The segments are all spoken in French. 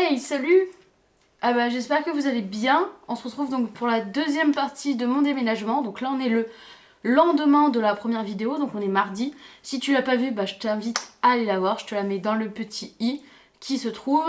Hey, salut! Ah bah j'espère que vous allez bien. On se retrouve donc pour la deuxième partie de mon déménagement. Donc là on est le lendemain de la première vidéo, donc on est mardi. Si tu l'as pas vue, bah je t'invite à aller la voir. Je te la mets dans le petit i qui se trouve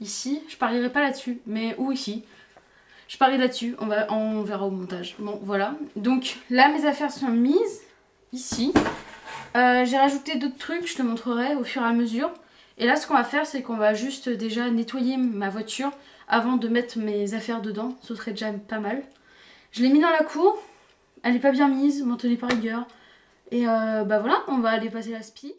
ici. Je parierai pas là-dessus, mais où ici? Je parie là-dessus, on verra au montage. Bon voilà. Donc là mes affaires sont mises ici. J'ai rajouté d'autres trucs, je te montrerai au fur et à mesure. Et là, ce qu'on va faire, c'est qu'on va juste déjà nettoyer ma voiture avant de mettre mes affaires dedans. Ce serait déjà pas mal. Je l'ai mis dans la cour. Elle est pas bien mise, m'en tenez par rigueur. Et bah voilà, on va aller passer la spi.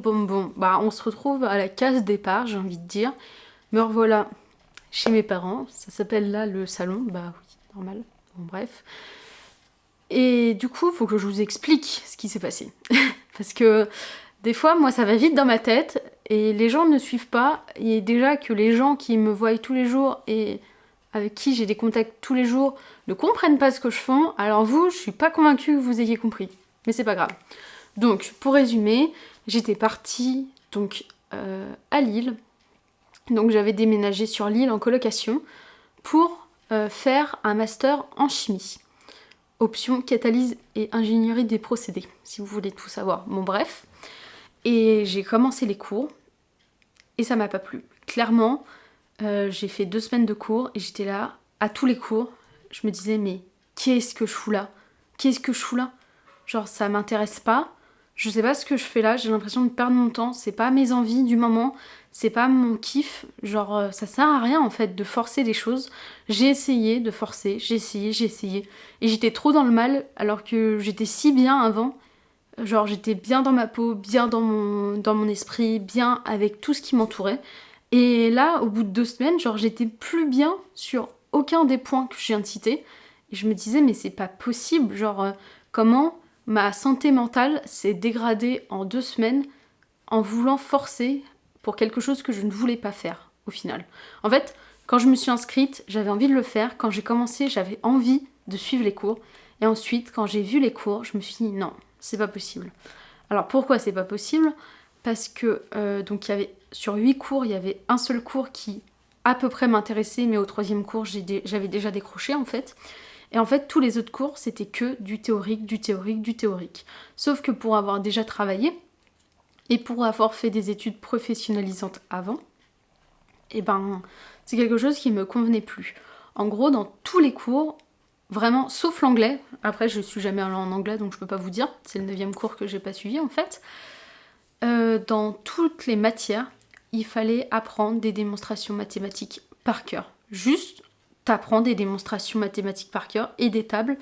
Bon, bah on se retrouve à la case départ, j'ai envie de dire. Me revoilà chez mes parents, ça s'appelle là le salon, bah oui, normal, bon bref. Et du coup, faut que je vous explique ce qui s'est passé. Parce que des fois, moi ça va vite dans ma tête, et les gens ne suivent pas, et déjà que les gens qui me voient tous les jours, et avec qui j'ai des contacts tous les jours, ne comprennent pas ce que je fais, alors vous, je suis pas convaincue que vous ayez compris. Mais c'est pas grave. Donc, pour résumer, j'étais partie donc, à Lille. Donc j'avais déménagé sur Lille en colocation pour faire un master en chimie. Option catalyse et ingénierie des procédés, si vous voulez tout savoir. Bon bref. Et j'ai commencé les cours et ça m'a pas plu. Clairement, j'ai fait 2 semaines de cours et j'étais là, à tous les cours, je me disais mais qu'est-ce que je fous là? Qu'est-ce que je fous là? Genre ça m'intéresse pas, je sais pas ce que je fais là, j'ai l'impression de perdre mon temps, c'est pas mes envies du moment, c'est pas mon kiff, genre ça sert à rien en fait de forcer les choses. J'ai essayé de forcer, j'ai essayé, et j'étais trop dans le mal alors que j'étais si bien avant. Genre j'étais bien dans ma peau, bien dans mon esprit, bien avec tout ce qui m'entourait. Et là, au bout de 2 semaines, genre j'étais plus bien sur aucun des points que je viens de citer. Et je me disais mais c'est pas possible, genre comment ma santé mentale s'est dégradée en 2 semaines en voulant forcer pour quelque chose que je ne voulais pas faire au final. En fait, quand je me suis inscrite, j'avais envie de le faire. Quand j'ai commencé, j'avais envie de suivre les cours. Et ensuite, quand j'ai vu les cours, je me suis dit non, c'est pas possible. Alors pourquoi c'est pas possible? Parce que donc il y avait sur 8 cours, il y avait un seul cours qui à peu près m'intéressait, mais au 3e cours, j'avais déjà décroché en fait. Et en fait, tous les autres cours, c'était que du théorique, du théorique, du théorique. Sauf que pour avoir déjà travaillé, et pour avoir fait des études professionnalisantes avant, et ben, c'est quelque chose qui me convenait plus. En gros, dans tous les cours, vraiment, sauf l'anglais, après je suis jamais allée en anglais donc je peux pas vous dire, c'est le 9e cours que j'ai pas suivi en fait, dans toutes les matières, il fallait apprendre des démonstrations mathématiques par cœur. Juste, t'apprends des démonstrations mathématiques par cœur et des tables,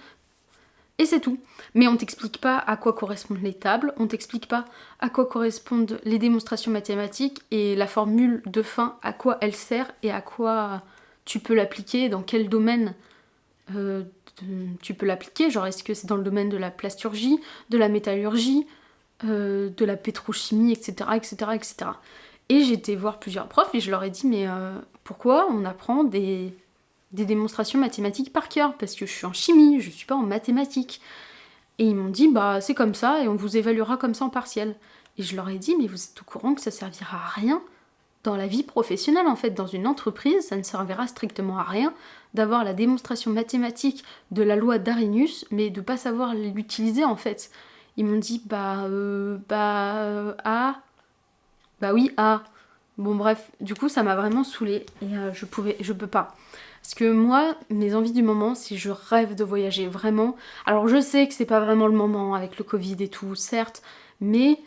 et c'est tout. Mais on t'explique pas à quoi correspondent les tables, on t'explique pas à quoi correspondent les démonstrations mathématiques et la formule de fin, à quoi elle sert et à quoi tu peux l'appliquer, dans quel domaine tu peux l'appliquer. Genre est-ce que c'est dans le domaine de la plasturgie, de la métallurgie, de la pétrochimie, etc., etc., etc. Et j'ai été voir plusieurs profs et je leur ai dit mais pourquoi on apprend des démonstrations mathématiques par cœur? Parce que je suis en chimie, je suis pas en mathématiques. Et ils m'ont dit bah c'est comme ça et on vous évaluera comme ça en partiel. Et je leur ai dit mais vous êtes au courant que ça servira à rien dans la vie professionnelle en fait, dans une entreprise, ça ne servira strictement à rien d'avoir la démonstration mathématique de la loi d'Arrhenius, mais de pas savoir l'utiliser en fait. Ils m'ont dit oui, Bon bref, du coup ça m'a vraiment saoulée et je peux pas. Parce que moi, mes envies du moment, c'est je rêve de voyager vraiment. Alors je sais que c'est pas vraiment le moment avec le Covid et tout, certes, mais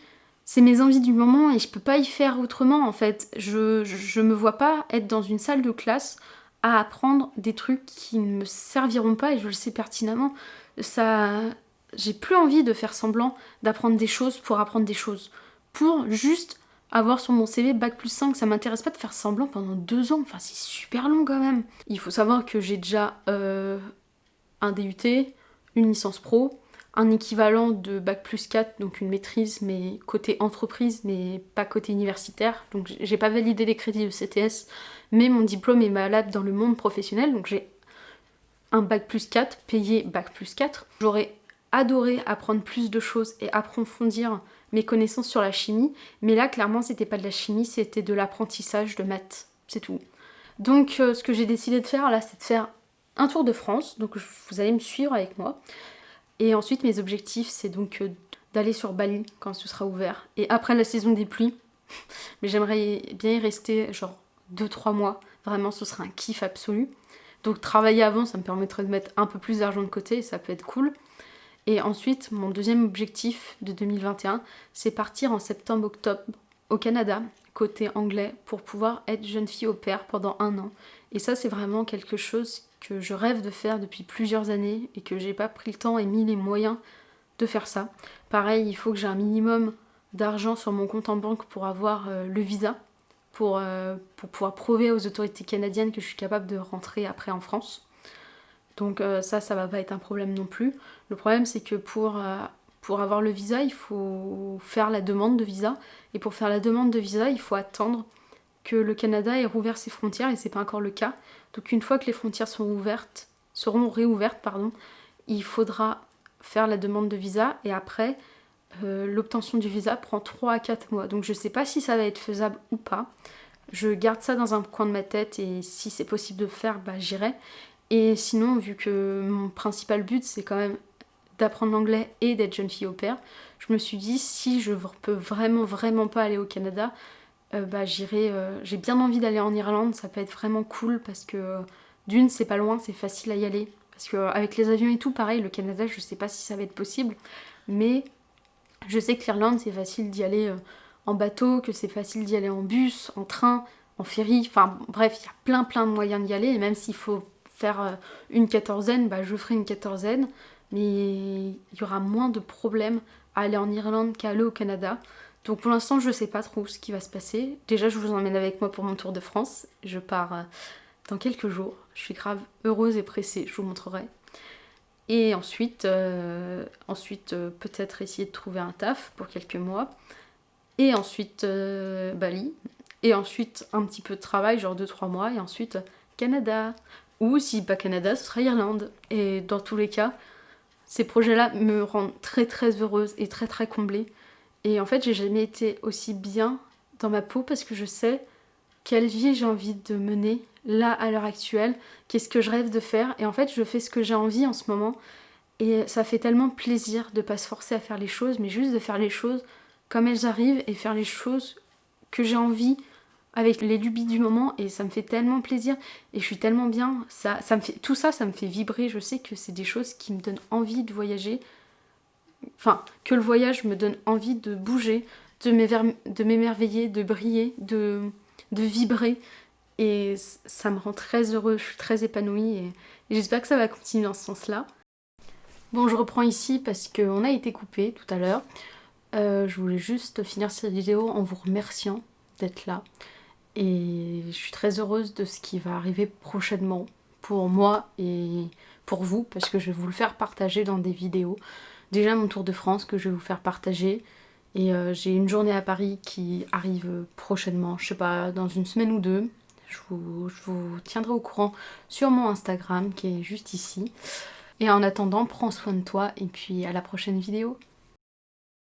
c'est mes envies du moment et je peux pas y faire autrement en fait. Je me vois pas être dans une salle de classe à apprendre des trucs qui ne me serviront pas et je le sais pertinemment. J'ai plus envie de faire semblant d'apprendre des choses pour apprendre des choses. Pour juste avoir sur mon CV bac+5, ça m'intéresse pas de faire semblant pendant 2 ans. Enfin, c'est super long quand même. Il faut savoir que j'ai déjà un DUT, une licence pro, un équivalent de bac+4, donc une maîtrise, mais côté entreprise, mais pas côté universitaire. Donc j'ai pas validé les crédits de CTS, mais mon diplôme est valable dans le monde professionnel, donc j'ai un bac+4, payé bac+4. J'aurais adoré apprendre plus de choses et approfondir mes connaissances sur la chimie, mais là clairement c'était pas de la chimie, c'était de l'apprentissage de maths, c'est tout. Donc ce que j'ai décidé de faire là, c'est de faire un tour de France, donc vous allez me suivre avec moi. Et ensuite, mes objectifs, c'est donc d'aller sur Bali quand ce sera ouvert. Et après la saison des pluies, mais j'aimerais bien y rester genre 2-3 mois. Vraiment, ce serait un kiff absolu. Donc travailler avant, ça me permettrait de mettre un peu plus d'argent de côté et ça peut être cool. Et ensuite, mon deuxième objectif de 2021, c'est partir en septembre-octobre au Canada, côté anglais, pour pouvoir être jeune fille au pair pendant 1 an. Et ça, c'est vraiment quelque chose que je rêve de faire depuis plusieurs années et que j'ai pas pris le temps et mis les moyens de faire ça. Pareil, il faut que j'ai un minimum d'argent sur mon compte en banque pour avoir le visa, pour pouvoir prouver aux autorités canadiennes que je suis capable de rentrer après en France. Donc ça va pas être un problème non plus. Le problème, c'est que pour avoir le visa, il faut faire la demande de visa. Et pour faire la demande de visa, il faut attendre que le Canada ait rouvert ses frontières et c'est pas encore le cas. Donc une fois que les frontières seront réouvertes, il faudra faire la demande de visa et après l'obtention du visa prend 3 à 4 mois. Donc je sais pas si ça va être faisable ou pas. Je garde ça dans un coin de ma tête et si c'est possible de faire, j'irai. Et sinon, vu que mon principal but c'est quand même d'apprendre l'anglais et d'être jeune fille au pair, je me suis dit si je peux vraiment pas aller au Canada, bah j'irai, j'ai bien envie d'aller en Irlande, ça peut être vraiment cool parce que d'une c'est pas loin, c'est facile à y aller. Parce qu'avec les avions et tout, pareil, le Canada je sais pas si ça va être possible, mais je sais que l'Irlande c'est facile d'y aller en bateau, que c'est facile d'y aller en bus, en train, en ferry, enfin bref, il y a plein de moyens d'y aller, et même s'il faut faire une quatorzaine, bah je ferai une quatorzaine, mais il y aura moins de problèmes à aller en Irlande qu'à aller au Canada. Donc pour l'instant je sais pas trop ce qui va se passer. Déjà je vous emmène avec moi pour mon tour de France, je pars dans quelques jours, je suis grave heureuse et pressée, je vous montrerai. Et ensuite, peut-être essayer de trouver un taf pour quelques mois. Et ensuite Bali. Et ensuite un petit peu de travail, genre 2-3 mois. Et ensuite Canada. Ou si pas Canada, ce sera Irlande. Et dans tous les cas, ces projets-là me rendent très heureuse et très comblée. Et en fait, j'ai jamais été aussi bien dans ma peau parce que je sais quelle vie j'ai envie de mener là à l'heure actuelle, qu'est-ce que je rêve de faire. Et en fait, je fais ce que j'ai envie en ce moment. Et ça fait tellement plaisir de pas se forcer à faire les choses, mais juste de faire les choses comme elles arrivent et faire les choses que j'ai envie avec les lubies du moment, et ça me fait tellement plaisir et je suis tellement bien, ça me fait, tout ça, ça me fait vibrer. Je sais que c'est des choses qui me donnent envie de voyager, enfin que le voyage me donne envie de bouger, de m'émerveiller, de briller, de vibrer, et ça me rend très heureuse, je suis très épanouie, et j'espère que ça va continuer dans ce sens-là. Bon, je reprends ici parce qu'on a été coupé tout à l'heure. Je voulais juste finir cette vidéo en vous remerciant d'être là. Et je suis très heureuse de ce qui va arriver prochainement pour moi et pour vous, parce que je vais vous le faire partager dans des vidéos. Déjà mon tour de France que je vais vous faire partager. Et j'ai une journée à Paris qui arrive prochainement, je sais pas, dans une semaine ou deux. Je vous tiendrai au courant sur mon Instagram qui est juste ici. Et en attendant, prends soin de toi et puis à la prochaine vidéo.